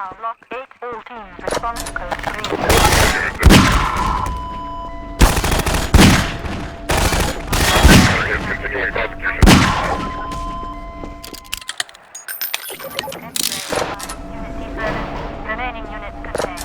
now. Lock 8 all teams. Response code 3. Continuing prosecution. Unit service. Remaining units contained.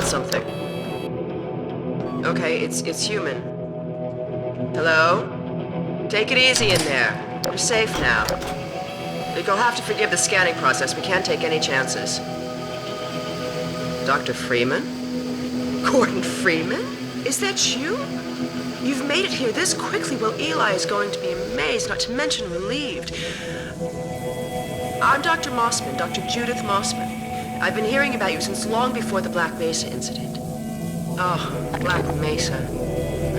Something. Okay, it's human. Hello? Take it easy in there. You're safe now. You'll have to forgive the scanning process. We can't take any chances. Dr. Freeman? Gordon Freeman? Is that you? You've made it here this quickly. Well, Eli is going to be amazed, not to mention relieved. I'm Dr. Mossman, Dr. Judith Mossman. I've been hearing about you since long before the Black Mesa incident. Oh, Black Mesa.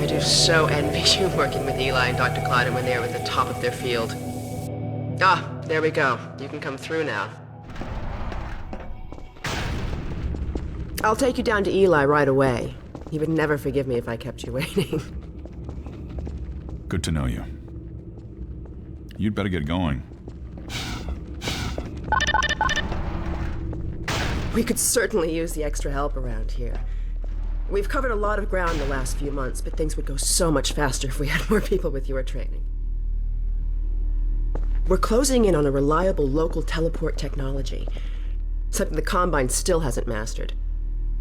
I do so envy you working with Eli and Dr. Clyden when they were at the top of their field. Ah, there we go. You can come through now. I'll take you down to Eli right away. He would never forgive me if I kept you waiting. Good to know you. You'd better get going. We could certainly use the extra help around here. We've covered a lot of ground the last few months, but things would go so much faster if we had more people with your training. We're closing in on a reliable local teleport technology, something the Combine still hasn't mastered.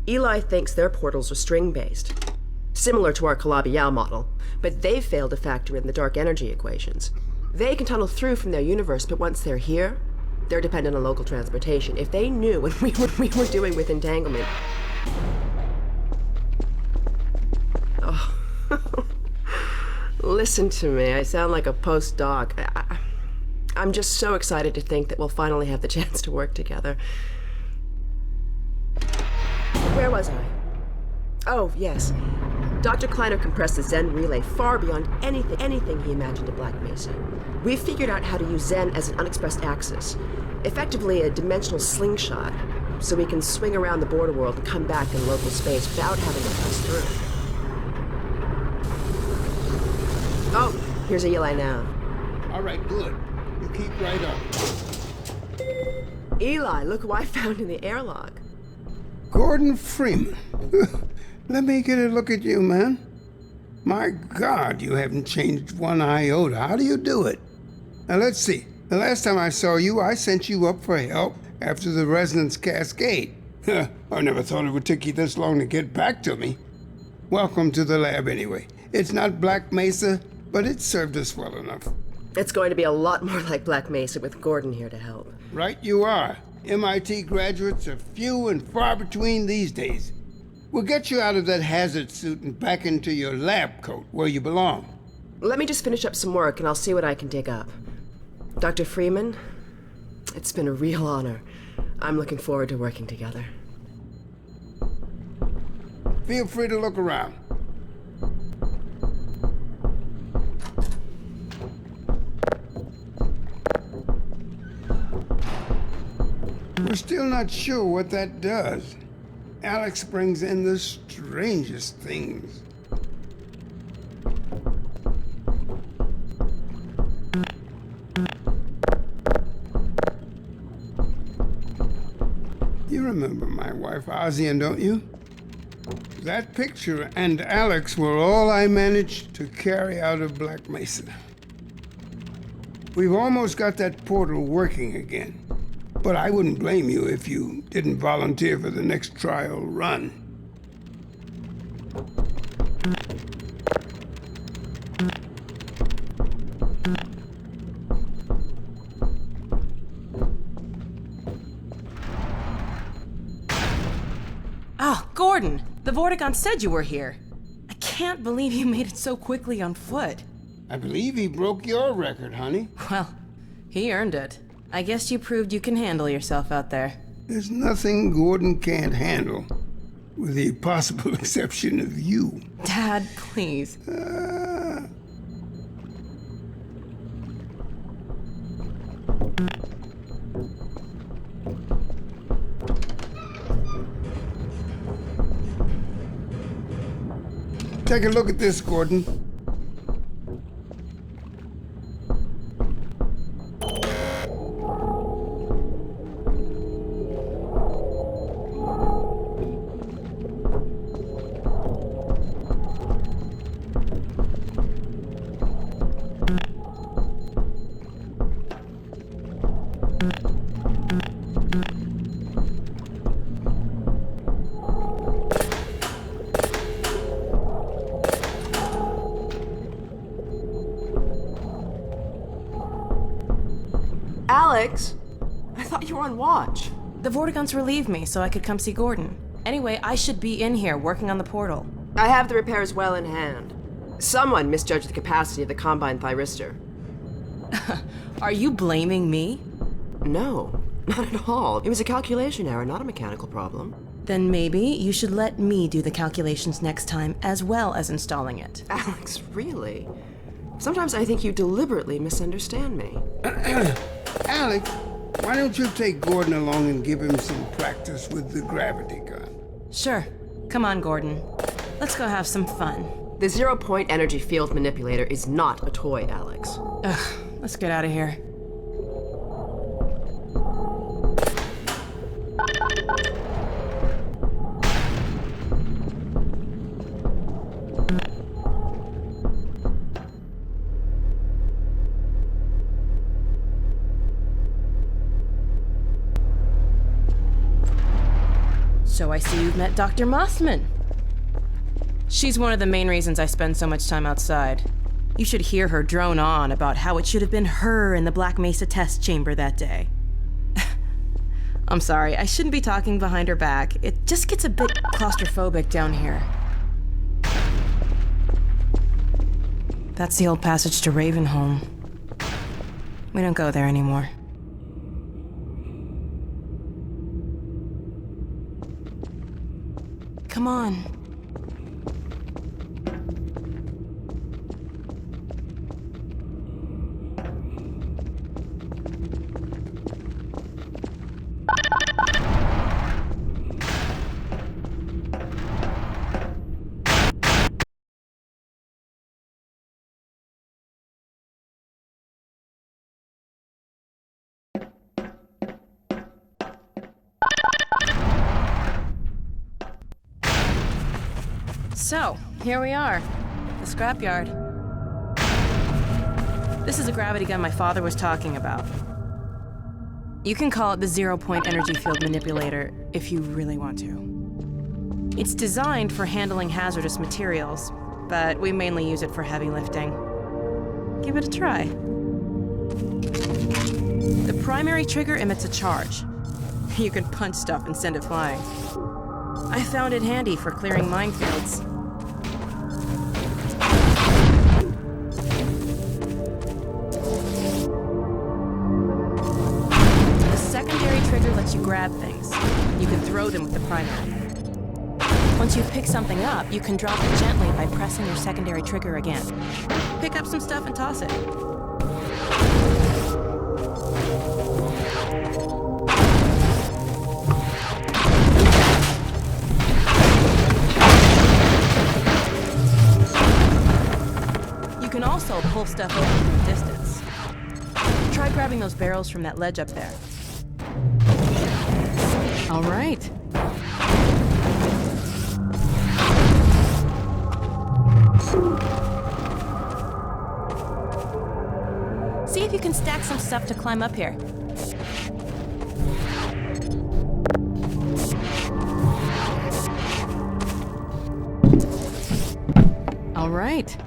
Eli thinks their portals are string-based, similar to our Calabi-Yau model, but they've failed to factor in the dark energy equations. They can tunnel through from their universe, but once they're here, they're dependent on local transportation. If they knew what we were doing with entanglement... Oh. Listen to me, I sound like a postdoc. I'm just so excited to think that we'll finally have the chance to work together. Where was I? Oh, yes. Dr. Kleiner compressed the Zen relay far beyond anything he imagined at Black Mesa. We've figured out how to use Zen as an unexpressed axis, effectively a dimensional slingshot, so we can swing around the border world and come back in local space without having to pass through. Oh, here's Eli now. All right, good. You keep right up. Eli, look who I found in the airlock. Gordon Freeman. Let me get a look at you, man. My God, you haven't changed one iota. How do you do it? Now, let's see. The last time I saw you, I sent you up for help after the resonance cascade. I never thought it would take you this long to get back to me. Welcome to the lab, anyway. It's not Black Mesa, but it served us well enough. It's going to be a lot more like Black Mesa with Gordon here to help. Right you are. MIT graduates are few and far between these days. We'll get you out of that hazard suit and back into your lab coat where you belong. Let me just finish up some work and I'll see what I can dig up. Dr. Freeman, it's been a real honor. I'm looking forward to working together. Feel free to look around. We're still not sure what that does. Alex brings in the strangest things. You remember my wife, Ozian, don't you? That picture and Alex were all I managed to carry out of Black Mesa. We've almost got that portal working again. But I wouldn't blame you if you didn't volunteer for the next trial run. Oh, Gordon! The Vortigaunt said you were here. I can't believe you made it so quickly on foot. I believe he broke your record, honey. Well, he earned it. I guess you proved you can handle yourself out there. There's nothing Gordon can't handle, with the possible exception of you. Dad, please. Take a look at this, Gordon. Alex? I thought you were on watch. The Vortigaunts relieved me so I could come see Gordon. Anyway, I should be in here working on the portal. I have the repairs well in hand. Someone misjudged the capacity of the Combine thyristor. Are you blaming me? No, not at all. It was a calculation error, not a mechanical problem. Then maybe you should let me do the calculations next time as well as installing it. Alex, really? Sometimes I think you deliberately misunderstand me. Alex, why don't you take Gordon along and give him some practice with the gravity gun? Sure. Come on, Gordon. Let's go have some fun. The zero-point energy field manipulator is not a toy, Alex. Ugh, let's get out of here. So I see you've met Dr. Mossman. She's one of the main reasons I spend so much time outside. You should hear her drone on about how it should have been her in the Black Mesa test chamber that day. I'm sorry, I shouldn't be talking behind her back. It just gets a bit claustrophobic down here. That's the old passage to Ravenholm. We don't go there anymore. Come on. So, here we are, the scrapyard. This is a gravity gun my father was talking about. You can call it the zero-point energy field manipulator if you really want to. It's designed for handling hazardous materials, but we mainly use it for heavy lifting. Give it a try. The primary trigger emits a charge. You can punch stuff and send it flying. I found it handy for clearing minefields. The secondary trigger lets you grab things. You can throw them with the primary. Once you pick something up, you can drop it gently by pressing your secondary trigger again. Pick up some stuff and toss it. You can also pull stuff over from a distance. Try grabbing those barrels from that ledge up there. All right. See if you can stack some stuff to climb up here. All right.